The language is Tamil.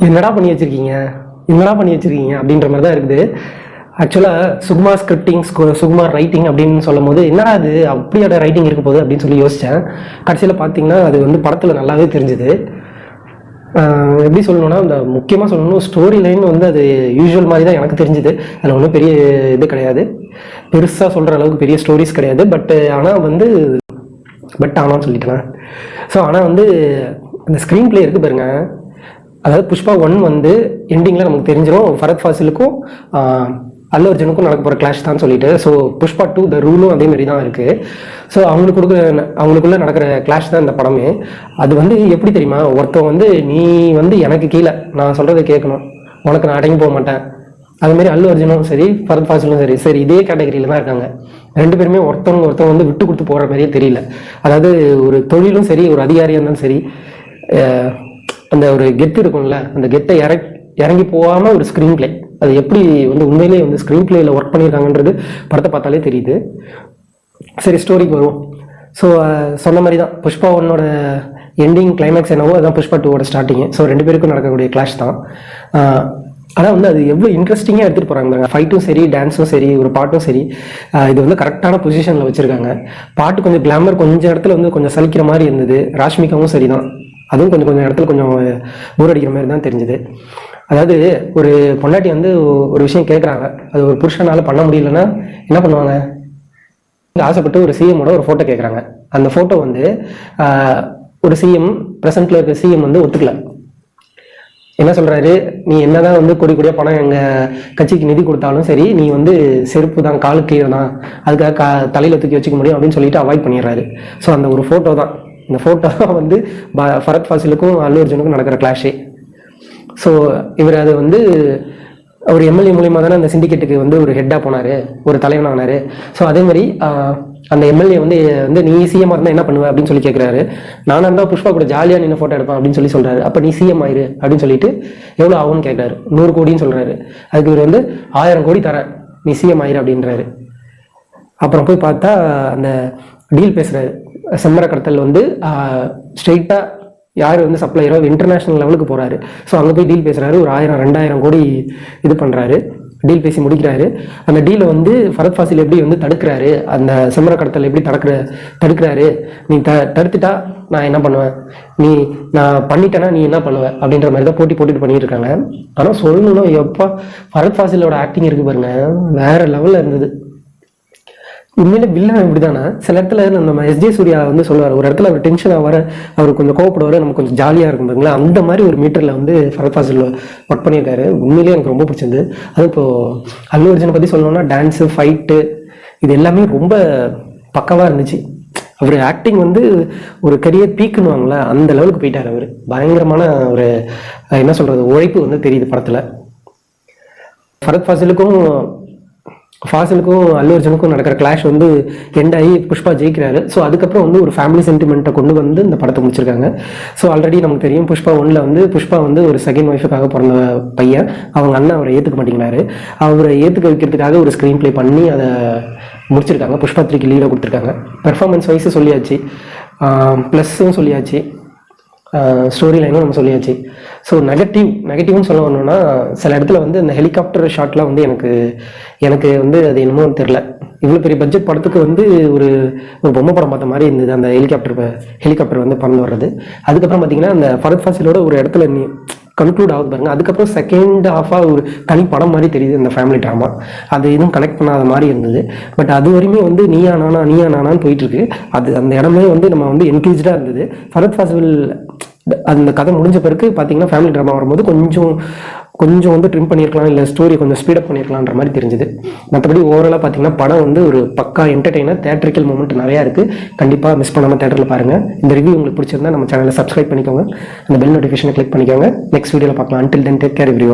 என்னடா பண்ணி வச்சிருக்கீங்க அப்படின்ற மாதிரி தான் இருக்குது. ஆக்சுவலாக சுகுமார் ஸ்கிரிப்டிங், சுகுமார் ரைட்டிங் அப்படின்னு சொல்லும் போது என்னடா அது அப்படியோட ரைட்டிங் இருக்க போகுது அப்படின்னு சொல்லி யோசித்தேன். கடைசியில் பார்த்தீங்கன்னா அது வந்து படத்தில் நல்லாவே தெரிஞ்சுது. எப்படி சொல்லணும்னா, அந்த முக்கியமாக சொல்லணும், ஸ்டோரி லைன் வந்து அது யூஸ்வல் மாதிரி தான் எனக்கு தெரிஞ்சுது. அதில் ஒன்றும் பெரிய இது கிடையாது, பெருசாக சொல்கிற அளவுக்கு பெரிய ஸ்டோரிஸ் கிடையாது. ஆனால் சொல்லிட்டேன். ஸோ ஆனால் வந்து அந்த ஸ்க்ரீன் பிளே இருக்குது பாருங்க. அதாவது புஷ்பா 1 வந்து எண்டிங்கில் நமக்கு தெரிஞ்சிடும் ஃபரத் ஃபாசிலுக்கும் அல்லு அர்ஜுனுக்கும் நடக்க போகிற கிளாஷ் தான் சொல்லிட்டு. ஸோ புஷ்பா 2 த ரூலும் அதே மாதிரி தான் இருக்குது. ஸோ அவங்களுக்குள்ளே நடக்கிற கிளாஷ் தான் இந்த படமே. அது வந்து எப்படி தெரியுமா, ஒருத்தன் வந்து நீ வந்து எனக்கு கீழே நான் சொல்கிறத கேட்கணும், உனக்கு நான் அடங்கி போக மாட்டேன். அதுமாரி அல்லு அர்ஜுனும் சரி ஃபரத் ஃபாசிலும் சரி இதே கேட்டகரியில் தான் இருக்காங்க. 2 பேருமே ஒருத்தவங்க வந்து விட்டு கொடுத்து போகிற மாதிரியே தெரியல. அதாவது ஒரு தொழிலும் சரி, ஒரு அதிகாரியாக இருந்தாலும் சரி, அந்த ஒரு கெத்து இருக்கும்ல, அந்த கெத்தை இறங்கி போகாமல் ஒரு ஸ்க்ரீன் பிளே, அது எப்படி வந்து உண்மையிலேயே வந்து ஸ்க்ரீன் பிளேயில் ஒர்க் பண்ணியிருக்காங்கன்றது படத்தை பார்த்தாலே தெரியுது. சரி, ஸ்டோரிக்கு வருவோம். ஸோ சொன்ன மாதிரி தான் புஷ்பா 1ஓட எண்டிங் கிளைமேக்ஸ் என்னவோ அதுதான் புஷ்பா 2ஓட ஸ்டார்டிங்கு. ஸோ 2 பேருக்கும் நடக்கக்கூடிய கிளாஷ் தான். ஆனால் வந்து அது எவ்வளோ இன்ட்ரெஸ்டிங்காக எடுத்துகிட்டு போகிறாங்க. ஃபைட்டும் சரி, டான்ஸும் சரி, ஒரு பாட்டும் சரி, இது வந்து கரெக்டான பொசிஷனில் வச்சுருக்காங்க. பாட்டு கொஞ்சம் கிளாமர், கொஞ்சம் இடத்துல வந்து கொஞ்சம் சலிக்கிற மாதிரி இருந்தது. ராஷ்மிகாவும் சரி தான், அதுவும் கொஞ்சம் இடத்துல கொஞ்சம் போர் அடிக்கிற மாதிரி தான் தெரிஞ்சுது. அதாவது ஒரு பொண்டாட்டி வந்து ஒரு விஷயம் கேட்குறாங்க, அது ஒரு புருஷனால பண்ண முடியலன்னா என்ன பண்ணுவாங்க, ஆசைப்பட்டு ஒரு சிஎம்மோட ஒரு ஃபோட்டோ கேட்குறாங்க. அந்த ஃபோட்டோ வந்து ஒரு சிஎம், ப்ரெசென்ட்ல இருக்க சிஎம் வந்து ஒத்துக்கல. என்ன சொல்றாரு, நீ என்னதான் வந்து கொடியா பணம் எங்க கட்சிக்கு நிதி கொடுத்தாலும் சரி, நீ வந்து செருப்பு தான், காலுக்கு கீழே தான், அதுக்காக தலையில தூக்கி வச்சுக்க முடியும் அப்படின்னு சொல்லிட்டு அவாய்ட் பண்ணிடுறாரு. ஸோ அந்த ஒரு ஃபோட்டோ தான், இந்த ஃபோட்டோ தான் வந்து ஃபரத் ஃபாசிலுக்கும் அல்லு அர்ஜுனுக்கும் நடக்கிற கிளாஷே. ஸோ இவர் அது வந்து ஒரு எம்எல்ஏ மூலியமாக தானே அந்த சிண்டிகேட்டுக்கு வந்து ஒரு ஹெட்டாக போனார், ஒரு தலைவனாக ஆனார். ஸோ அதே மாதிரி அந்த எம்எல்ஏ வந்து நீ சிஎம்மாக இருந்தால் என்ன பண்ணுவேன் அப்படின்னு சொல்லி கேட்குறாரு. நானாக இருந்தால் புஷ்பா கூட ஜாலியாக நின்று ஃபோட்டோ எடுப்பேன் அப்படின்னு சொல்லி சொல்கிறாரு. அப்போ நீ சிஎம் ஆயிரு அப்படின்னு சொல்லிட்டு எவ்வளோ ஆகும்னு கேட்குறாரு. 100 கோடின்னு சொல்கிறாரு. அதுக்கு இவர் வந்து 1000 கோடி தரேன், நீ சிஎம் ஆயிரு அப்படின்றாரு. அப்புறம் போய் பார்த்தா அந்த டீல் பேசுகிறாரு. செம்மர கடத்தல் வந்து ஸ்ட்ரெயிட்டாக யார் வந்து சப்ளையரோ இன்டர்நேஷனல் லெவலுக்கு போகிறாரு. ஸோ அங்கே போய் டீல் பேசுகிறாரு. ஒரு 1000-2000 கோடி இது பண்ணுறாரு, டீல் பேசி முடிக்கிறாரு. அந்த டீலை வந்து ஃபரத் ஃபாசில் எப்படி வந்து தடுக்கிறாரு, அந்த செம்மர கடத்தல் எப்படி தடுக்கிறாரு, நீ தடுத்துட்டா நான் என்ன பண்ணுவேன், நான் பண்ணிட்டேன்னா நீ என்ன பண்ணுவேன் அப்படின்ற மாதிரி தான் போட்டுட்டு பண்ணிட்டு இருக்காங்க. ஆனால் சொல்லணும்னா எப்போ ஃபரத் ஃபாசிலோட ஆக்டிங் இருக்கு பாருங்க, வேற லெவலில் இருந்தது. உண்மையிலே வில்லன் இப்படிதானே சில இடத்துல நம்ம எஸ்ஜே சூர்யா வந்து சொல்லுவார், ஒரு இடத்துல அவர் டென்ஷன் ஆவார், அவர் கொஞ்சம் கோவப்படுவார், நமக்கு கொஞ்சம் ஜாலியாக இருக்கும் பாருங்களா, அந்த மாதிரி ஒரு மீட்டரில் வந்து ஃபரத் ஃபாசில் ஒர்க் பண்ணியிருக்காரு. உண்மையிலேயே எனக்கு ரொம்ப பிடிச்சிருந்து. அது இப்போ அல்லு அர்ஜுனை பற்றி சொல்லணும்னா டான்ஸு, ஃபைட்டு, இது எல்லாமே ரொம்ப பக்கவாக இருந்துச்சு. அவர் ஆக்டிங் வந்து ஒரு கரியர் பீக்குன்னுவாங்களே அந்த லெவலுக்கு போயிட்டார். அவர் பயங்கரமான ஒரு என்ன சொல்கிறது உழைப்பு வந்து தெரியுது படத்தில். ஃபரத் ஃபாசிலுக்கும் அல்லு அர்ஜுனுக்கும் நடக்கிற கிளாஷ் வந்து எண்ட் ஆகி புஷ்பா ஜெயிக்கிறாரு. ஸோ அதுக்கப்புறம் வந்து ஒரு ஃபேமிலி சென்டிமெண்ட்டை கொண்டு வந்து இந்த படத்தை முடிச்சிருக்காங்க. ஸோ ஆல்ரெடி நமக்கு தெரியும், புஷ்பா 1ல் வந்து புஷ்பா வந்து ஒரு செகண்ட் ஒய்ஃபுக்காக பிறந்த பையன், அவங்க அண்ணன் அவரை ஏற்றுக்க மாட்டேங்கிறாரு. அவரை ஏற்றுக்க வைக்கிறதுக்காக ஒரு ஸ்க்ரீன் பிளே பண்ணி அதை முடிச்சிருக்காங்க. புஷ்பா 3க்கு லீடை கொடுத்துருக்காங்க. பெர்ஃபார்மன்ஸ் வைஸும் சொல்லியாச்சு, ப்ளஸ்ஸும் சொல்லியாச்சு, ஸ்டோரி லைனும் நம்ம சொல்லியாச்சு. ஸோ நெகட்டிவ்னு சொல்ல வரணும்னா, சில இடத்துல வந்து அந்த ஹெலிகாப்டர் ஷாட்லாம் வந்து எனக்கு வந்து அது என்னமோ தெரில, இவ்வளோ பெரிய பட்ஜெட் படத்துக்கு வந்து ஒரு பொம்மை படம் பார்த்த மாதிரி இருந்தது அந்த ஹெலிகாப்டர் வந்து பறந்து வர்றது. அதுக்கப்புறம் பார்த்தீங்கன்னா அந்த ஃபரத் ஃபாசிலோட ஒரு இடத்துல கன்க்ளூட் ஆகுது பாருங்க. அதுக்கப்புறம் செகண்ட் ஹாஃபாக ஒரு தனி படம் மாதிரி தெரியுது இந்த ஃபேமிலி ட்ராமா. அது எதுவும் கனெக்ட் பண்ணாத மாதிரி இருந்தது. பட் அது வரையுமே வந்து நீயா நானான்னு போயிட்டு இருக்கு. அந்த இடமே வந்து நம்ம வந்து என்கேஜாக இருந்தது. ஃபரத் ஃபாசில் அந்த கதை முடிஞ்ச பிறகு பார்த்தீங்கன்னா ஃபேமிலி ட்ராமா வரும்போது கொஞ்சம் வந்து ட்ரிம் பண்ணியிருக்கலாம், இல்லை ஸ்டோரி கொஞ்சம் ஸ்பீடப் பண்ணியிருக்கலான்ற மாதிரி தெரிஞ்சுது. மற்றபடி ஓவராலாக பார்த்தீங்கன்னா படம் வந்து ஒரு பக்கா என்டர்டெய்னர், தேட்டரிக்கல் மூமெண்ட் நிறையா இருக்குது. கண்டிப்பாக மிஸ் பண்ணாமல் தேட்டரில் பாருங்கள். இந்த ரிவ்யூ உங்களுக்கு பிடிச்சிருந்தா நம்ம சேனலை சப்ஸ்கிரைப் பண்ணிக்கோங்க, அந்த பெல் நோட்டிஃபிகேஷனை கிளிக் பண்ணிக்கோங்க. நெக்ஸ்ட் வீடியோவில் பார்க்கலாம். Until then take care everyone.